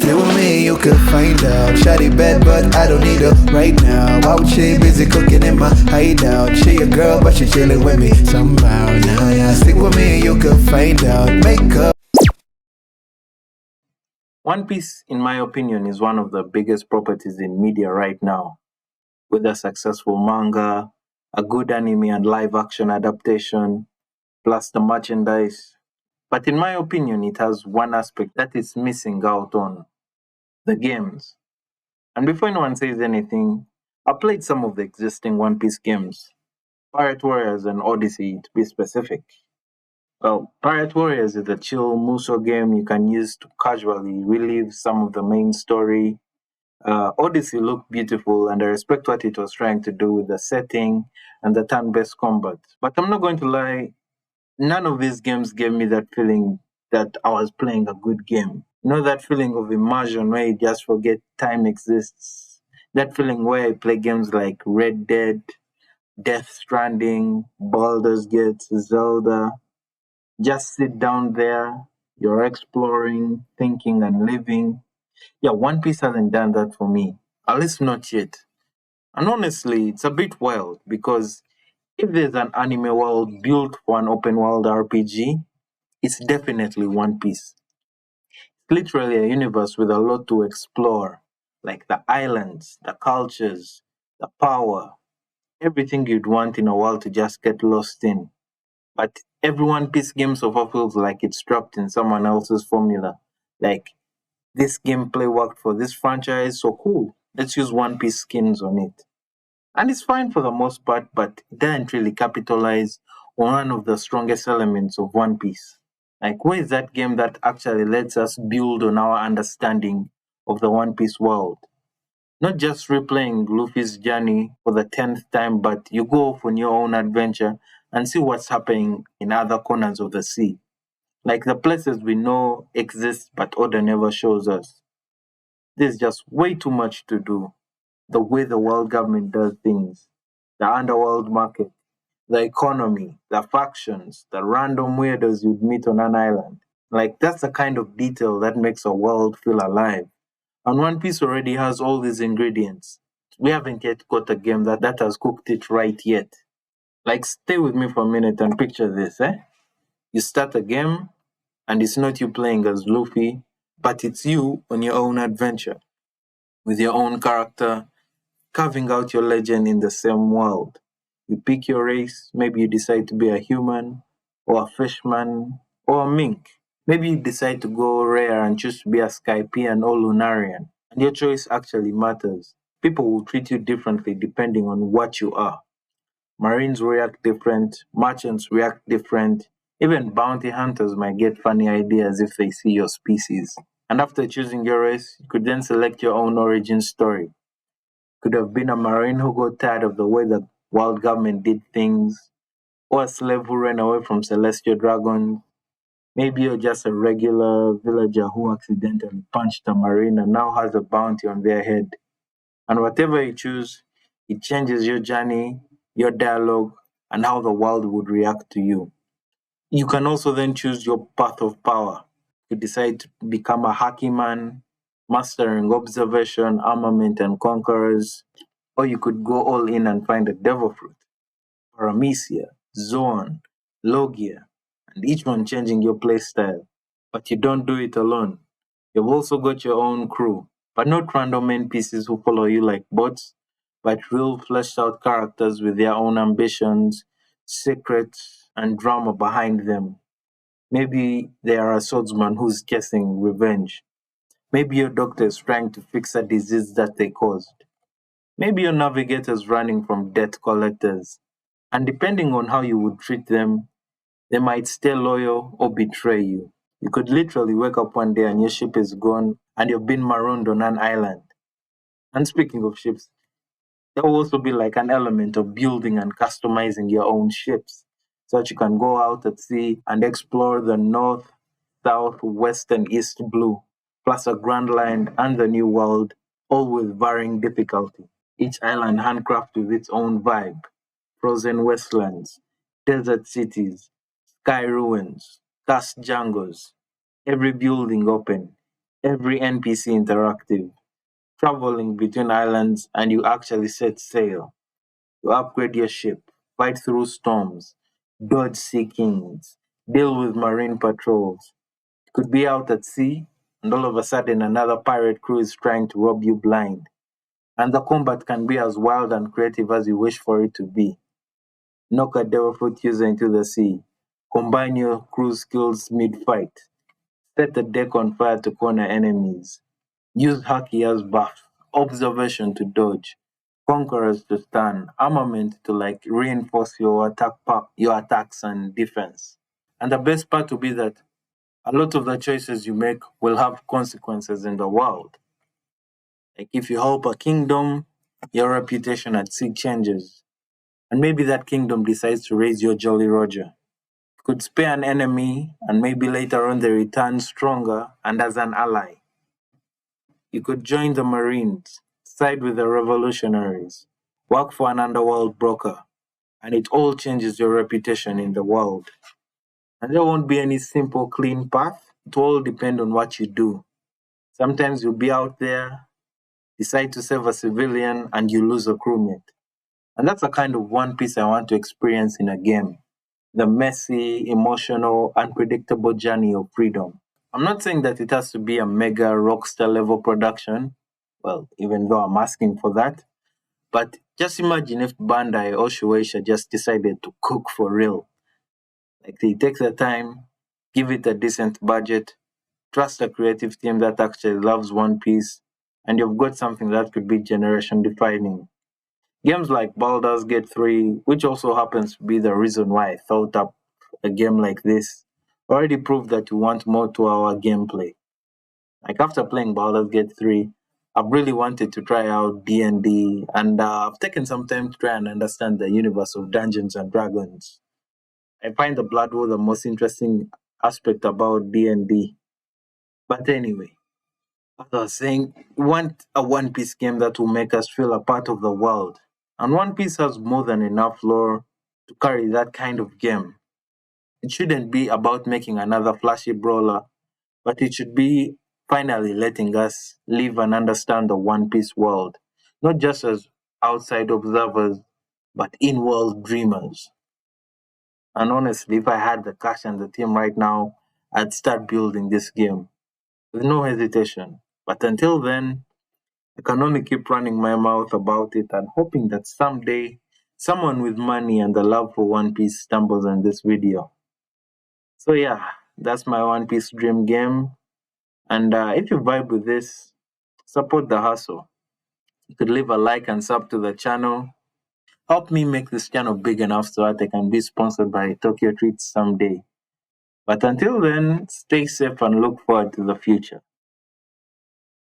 Stay with me, you can find out. Shawty bad, but I don't need her right now. Out she busy cooking in my hideout. She a girl, but she chilling with me somehow. Now, yeah, stick with me, you can find out. Make up. One Piece, in my opinion, is one of the biggest properties in media right now, with a successful manga, a good anime and live action adaptation, plus the merchandise. But in my opinion, it has one aspect that it's missing out on: the games. And before anyone says anything, I played some of the existing One Piece games, Pirate Warriors and Odyssey to be specific. Well, Pirate Warriors is a chill Muso game you can use to casually relive some of the main story. Odyssey looked beautiful, and I respect what it was trying to do with the setting and the turn based combat. But I'm not going to lie, none of these games gave me that feeling that I was playing a good game. You know, that feeling of immersion where you just forget time exists. That feeling where I play games like Red Dead, Death Stranding, Baldur's Gate, Zelda. Just sit down there, you're exploring, thinking, and living. Yeah, One Piece hasn't done that for me. At least not yet. And honestly, it's a bit wild because if there's an anime world built for an open world RPG, it's definitely One Piece. It's literally a universe with a lot to explore, like the islands, the cultures, the power, everything you'd want in a world to just get lost in. But every One Piece game so far feels like it's trapped in someone else's formula. Like, this gameplay worked for this franchise, so cool. Let's use One Piece skins on it. And it's fine for the most part, but it doesn't really capitalize on one of the strongest elements of One Piece. Like, where is that game that actually lets us build on our understanding of the One Piece world? Not just replaying Luffy's journey for the 10th time, but you go off on your own adventure and see what's happening in other corners of the sea. Like the places we know exist, but Oda never shows us. There's just way too much to do. The way the world government does things, the underworld market, the economy, the factions, the random weirdos you'd meet on an island. Like, that's the kind of detail that makes a world feel alive. And One Piece already has all these ingredients. We haven't yet got a game that has cooked it right yet. Like, stay with me for a minute and picture this, eh? You start a game, and it's not you playing as Luffy, but it's you on your own adventure, with your own character, carving out your legend in the same world. You pick your race, maybe you decide to be a human, or a fishman, or a mink. Maybe you decide to go rare and choose to be a Skypian or Lunarian. And your choice actually matters. People will treat you differently depending on what you are. Marines react different, merchants react different, even bounty hunters might get funny ideas if they see your species. And after choosing your race, you could then select your own origin story. Could have been a marine who got tired of the way the world government did things, or a slave who ran away from celestial dragons. Maybe you're just a regular villager who accidentally punched a marine and now has a bounty on their head. And whatever you choose, it changes your journey, your dialogue, and how the world would react to you. You can also then choose your path of power. You decide to become a hacky man, mastering observation, armament, and conquerors, or you could go all in and find a devil fruit, Paramecia, Zoan, Logia, and each one changing your playstyle. But you don't do it alone. You've also got your own crew, but not random NPCs who follow you like bots, but real fleshed out characters with their own ambitions, secrets, and drama behind them. Maybe they are a swordsman who's chasing revenge. Maybe your doctor is trying to fix a disease that they caused. Maybe your navigator is running from debt collectors. And depending on how you would treat them, they might stay loyal or betray you. You could literally wake up one day and your ship is gone and you've been marooned on an island. And speaking of ships, there will also be like an element of building and customizing your own ships so that you can go out at sea and explore the north, south, west, and east blue, plus a grand line and the new world, all with varying difficulty. Each island handcrafted with its own vibe: frozen wastelands, desert cities, sky ruins, cast jungles, every building open, Every NPC interactive, traveling between islands, and you actually set sail. You upgrade your ship, fight through storms, dodge sea kings, deal with marine patrols. You could be out at sea, and all of a sudden another pirate crew is trying to rob you blind. And the combat can be as wild and creative as you wish for it to be. Knock a devil-fruit user into the sea. Combine your crew's skills mid-fight. Set the deck on fire to corner enemies. Use Haki as buff. Observation to dodge. Conquerors to stun. Armament to like reinforce your attacks and defense. And the best part will be that a lot of the choices you make will have consequences in the world. Like if you help a kingdom, your reputation at sea changes. And maybe that kingdom decides to raise your Jolly Roger. You could spare an enemy, and maybe later on they return stronger and as an ally. You could join the Marines, side with the revolutionaries, work for an underworld broker, and it all changes your reputation in the world. And there won't be any simple, clean path. It will all depend on what you do. Sometimes you'll be out there, decide to save a civilian, and you lose a crewmate. And that's the kind of One Piece I want to experience in a game. The messy, emotional, unpredictable journey of freedom. I'm not saying that it has to be a mega rockstar level production. Well, even though I'm asking for that. But just imagine if Bandai or Shueisha just decided to cook for real. Like they take the time, give it a decent budget, trust a creative team that actually loves One Piece, and you've got something that could be generation defining. Games like Baldur's Gate 3, which also happens to be the reason why I thought up a game like this, already proved that you want more to our gameplay. Like after playing Baldur's Gate 3, I've really wanted to try out D&D, and I've taken some time to try and understand the universe of Dungeons and Dragons. I find the Blood War the most interesting aspect about D&D. But anyway, as I was saying, we want a One Piece game that will make us feel a part of the world. And One Piece has more than enough lore to carry that kind of game. It shouldn't be about making another flashy brawler, but it should be finally letting us live and understand the One Piece world, not just as outside observers, but in world dreamers. And honestly, if I had the cash and the team right now, I'd start building this game with no hesitation. But until then, I can only keep running my mouth about it and hoping that someday someone with money and the love for One Piece stumbles on this video. So yeah, that's my One Piece dream game. And if you vibe with this, support the hustle. You could leave a like and sub to the channel. Help me make this channel big enough so that I can be sponsored by Tokyo Treats someday. But until then, stay safe and look forward to the future.